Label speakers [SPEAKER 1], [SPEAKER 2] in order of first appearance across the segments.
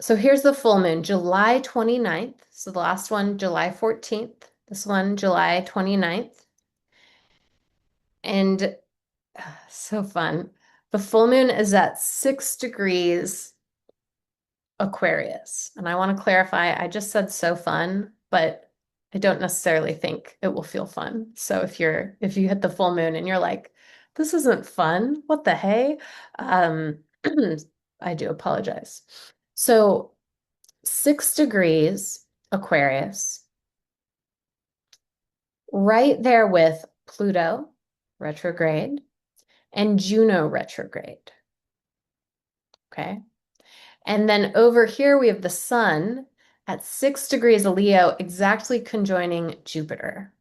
[SPEAKER 1] So here's the full moon, July 29th. So the last one, July 14th. This one, July 29th. And so fun. The full moon is at 6 degrees Aquarius. And I want to clarify, I just said so fun, but I don't necessarily think it will feel fun. So if you hit the full moon and you're like, this isn't fun, what the hey? Um, I do apologize. So 6 degrees Aquarius, right there with Pluto retrograde and Juno retrograde. Okay. And then over here we have the sun at 6 degrees Leo, exactly conjoining Jupiter.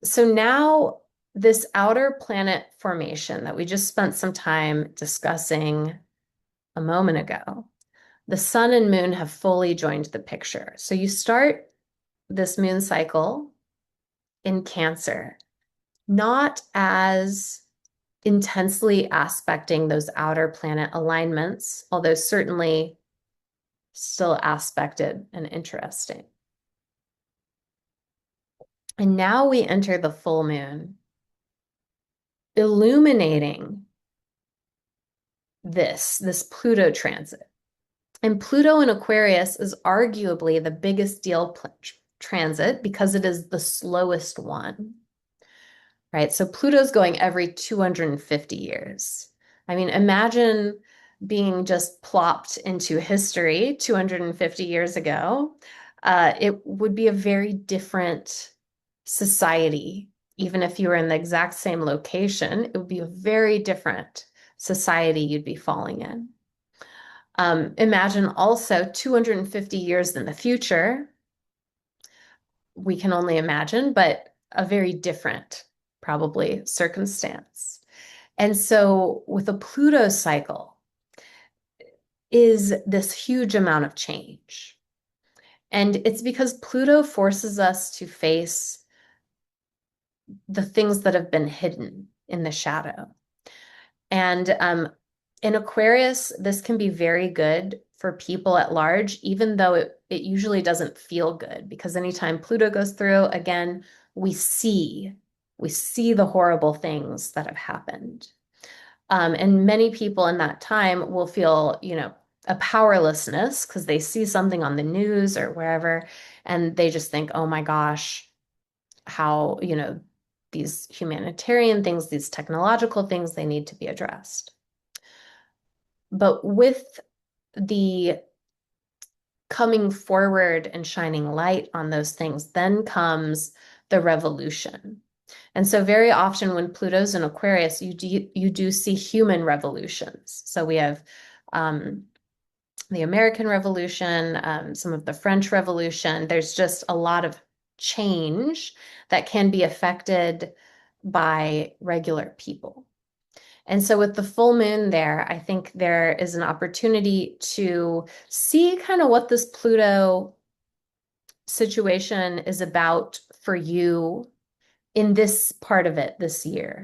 [SPEAKER 1] So now this outer planet formation that we just spent some time discussing a moment ago, the sun and moon have fully joined the picture. So you start this moon cycle in Cancer, not as intensely aspecting those outer planet alignments, although certainly still aspected and interesting. And now we enter the full moon, illuminating this Pluto transit. And Pluto in Aquarius is arguably the biggest deal transit because it is the slowest one, right? So Pluto's going every 250 years. I mean, imagine being just plopped into history 250 years ago. It would be a very different society. Even if you were in the exact same location, it would be a very different society you'd be falling in. Imagine also 250 years in the future. We can only imagine, but a very different, probably, circumstance. And so with a Pluto cycle is this huge amount of change. And it's because Pluto forces us to face the things that have been hidden in the shadow. And in Aquarius, this can be very good for people at large, even though it usually doesn't feel good, because anytime Pluto goes through, again, we see the horrible things that have happened. And many people in that time will feel, a powerlessness because they see something on the news or wherever, and they just think, oh my gosh, how, these humanitarian things, these technological things, they need to be addressed. But with the coming forward and shining light on those things, then comes the revolution. And so very often when Pluto's in Aquarius, you do see human revolutions. So we have the American Revolution, some of the French Revolution. There's just a lot of change that can be affected by regular people. And so with the full moon there, I think there is an opportunity to see kind of what this Pluto situation is about for you in this part of it this year.